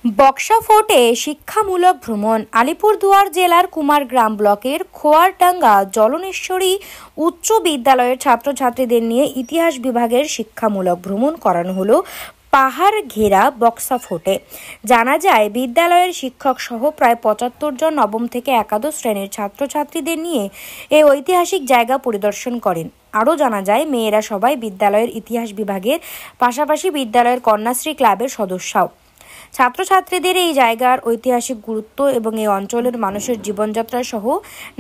বক্সা ফোর্টে শিক্ষামূলক ভ্রমণ। আলিপুরদুয়ার জেলার কুমারগ্রাম ব্লকের খোয়ারডাঙ্গা জলনেশ্বরী উচ্চ বিদ্যালয়ের ছাত্রছাত্রীদের নিয়ে ইতিহাস বিভাগের শিক্ষামূলক ভ্রমণ করানো হলো পাহাড় ঘেরা বক্সা ফোর্টে। জানা যায়, বিদ্যালয়ের শিক্ষক সহ প্রায় ৭৫ জন নবম থেকে একাদশ শ্রেণীর ছাত্রছাত্রীদের নিয়ে এই ঐতিহাসিক জায়গা পরিদর্শন করেন। আরও জানা যায়, মেয়েরা সবাই বিদ্যালয়ের ইতিহাস বিভাগের পাশাপাশি বিদ্যালয়ের কন্যাশ্রী ক্লাবের সদস্যও। ছাত্রছাত্রীদের এই জায়গার ঐতিহাসিক গুরুত্ব এবং এই অঞ্চলের মানুষের জীবনযাত্রা সহ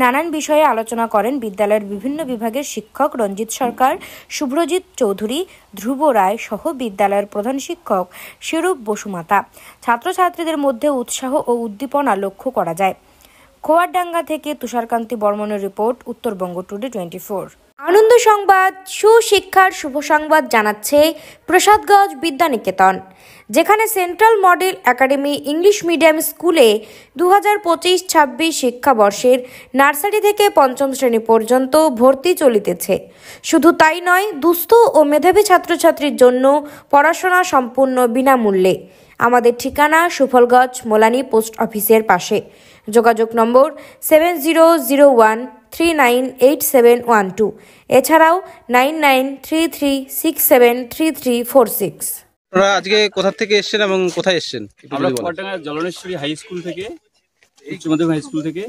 নানান বিষয়ে আলোচনা করেন বিদ্যালয়ের বিভিন্ন বিভাগের শিক্ষক রঞ্জিত সরকার, শুভ্রজিৎ চৌধুরী, ধ্রুব রায় সহ বিদ্যালয়ের প্রধান শিক্ষক স্বরূপ বসুমাতা। ছাত্রছাত্রীদের মধ্যে উৎসাহ ও উদ্দীপনা লক্ষ্য করা যায়। খোয়ারডাঙ্গা থেকে তুষারকান্তি বর্মনের রিপোর্ট, উত্তরবঙ্গ টুডে 24। আনন্দ সংবাদ, সুশিক্ষার শুভ সংবাদ জানাচ্ছে প্রসাদগঞ্জ বিদ্যানিকেতন, যেখানে central model academy English medium স্কুলে 2025-26 শিক্ষাবর্ষের নার্সারি থেকে পঞ্চম শ্রেণী পর্যন্ত ভর্তি চলিতেছে। শুধু তাই নয়, দুস্থ ও মেধাবী ছাত্রছাত্রীর জন্য পড়াশোনা সম্পূর্ণ বিনামূল্যে। আমাদের ঠিকানা সুফলগঞ্জ মোলানি পোস্ট অফিসের পাশে। যোগাযোগ নম্বর 7001398712, এছাড়াও 9933673346। আপনারা আজকে কোথা থেকে এসেছেন এবং কোথায় এসেছেন? আমরা খোয়ারডাঙ্গা জলনেশ্বরী হাই স্কুল থেকে, উচ্চ মাধ্যমিক হাই স্কুল থেকে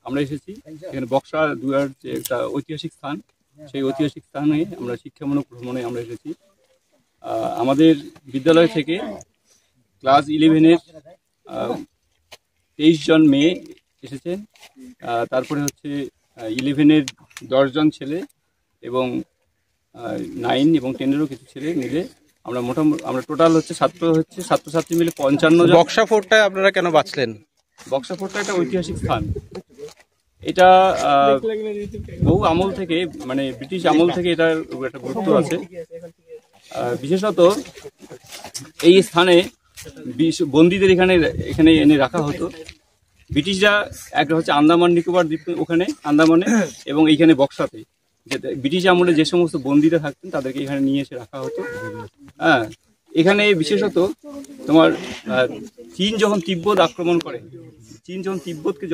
আমরা এসেছি। এখানে বক্সা দুয়ার যে একটা ঐতিহাসিক স্থান, সেই ঐতিহাসিক স্থানে আমরা শিক্ষামূলক ভ্রমণে আমরা এসেছি। আমাদের বিদ্যালয় থেকে ক্লাস 11-এর 23 জন মেয়ে এসেছেন। তারপরে হচ্ছে 11-এর 10 জন ছেলে এবং 9 এবং 10-এরও কিছু ছেলে মিলে আমরা টোটাল হচ্ছে ছাত্রছাত্রী মিলে 55 জন। বক্সা ফোর্টটা আপনারা কেন বাঁচলেন? বক্সা ফোর্টটা একটা ঐতিহাসিক স্থান। এটা বহু আমল থেকে, মানে ব্রিটিশ আমল থেকে এটার একটা গুরুত্ব আছে। বিশেষত এই স্থানে বন্দীদের এখানে এনে রাখা হতো। ব্রিটিশরা একটা হচ্ছে আন্দামান নিকোবর দ্বীপ, ওখানে আন্দামানে, এবং এইখানে বক্সাতে ব্রিটিশ আমলে যে সমস্ত বন্দীরা থাকতেন তাদেরকে এখানে নিয়ে এসে রাখা হতো। হ্যাঁ, এখানে বিশেষত তোমার চীন যখন তিব্বত আক্রমণ করে, চীন যখন তিব্বতকে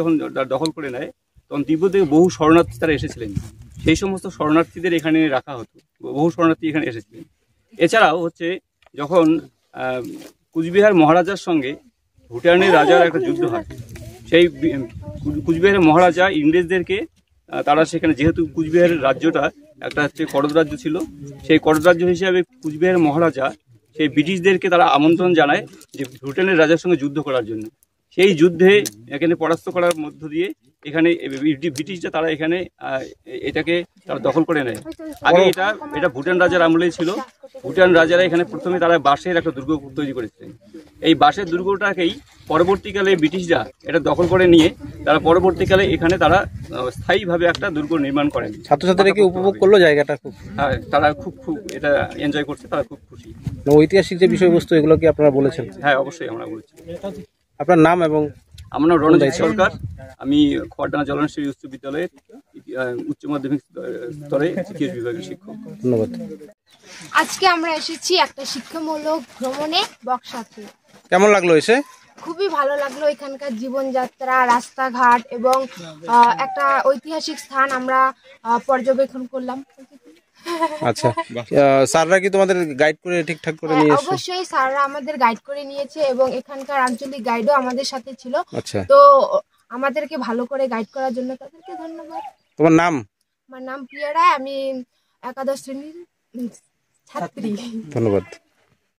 দখল করে নেয়, তখন তিব্বত থেকে বহু শরণার্থী তারা এসেছিলেন। সেই সমস্ত শরণার্থীদের এখানে রাখা হতো, বহু শরণার্থী এখানে এসেছিলেন। এছাড়াও হচ্ছে যখন কুচবিহার মহারাজার সঙ্গে ভুটানের রাজার একটা যুদ্ধ হয়, সেই কুচবিহারের মহারাজা ইংরেজদেরকে, তারা সেখানে, যেহেতু কুচবিহারের রাজ্যটা একটা হচ্ছে করদ রাজ্য ছিল, সেই করদ রাজ্য হিসাবে কুচবিহারের মহারাজা সেই ব্রিটিশদেরকে তারা আমন্ত্রণ জানায় যে ভুটানের রাজার সঙ্গে যুদ্ধ করার জন্য। সেই যুদ্ধে এখানে পরাস্ত করার মধ্য দিয়ে এখানে ব্রিটিশরা তারা এখানে এটাকে তারা দখল করে নেয়। আগে এটা ভুটান রাজার আমলেই ছিল। ভুটান রাজারা এখানে প্রথমে তারা বাঁশের একটা দুর্গ তৈরি করেছিলেন। এই বাঁশের দুর্গটাকেই পরবর্তীকালে ব্রিটিশরা এটা দখল করে নিয়ে তারা পরবর্তীকালে এখানে তারা স্থায়ীভাবে একটা দুর্গ নির্মাণ করেন। ছাত্রছাত্রীরা কি উপভোগ করলো জায়গাটা? হ্যাঁ, তারা খুব এটা এনজয় করছে, তারা খুব খুশি। ঐতিহাসিক যে বিষয়বস্তু, এগুলো কি আপনারা বলেছেন? হ্যাঁ, অবশ্যই আমরা বলেছি। আপনার নাম এবং? আমার নাম রঞ্জিত সরকার, আমি খোয়ারডাঙ্গা জলনেশ্বরী উচ্চ বিদ্যালয়ের উচ্চ মাধ্যমিক স্তরে ইতিহাস বিভাগের শিক্ষক। ধন্যবাদ। আজকে আমরা এসেছি একটা শিক্ষামূলক ভ্রমণে বক্সাতে। কেমন লাগলো এসে? খুবই ভালো লাগলো। এখানকার জীবনযাত্রা, রাস্তাঘাট এবং একটা ঐতিহাসিক স্থান আমরা পর্যবেক্ষণ করলাম। আচ্ছা, স্যাররা কি তোমাদের গাইড করে ঠিকঠাক করে নিয়ে এসেছে? অবশ্যই, স্যাররা আমাদের গাইড করে নিয়েছে এবং এখানকার আঞ্চলিক গাইডও আমাদের সাথে ছিল। আচ্ছা, তো আমাদেরকে ভালো করে গাইড করার জন্য তাদেরকে ধন্যবাদ। তোমার নাম? আমার নাম প্রিয়া রায়, আমি একাদশ শ্রেণীর ছাত্রী। ধন্যবাদ।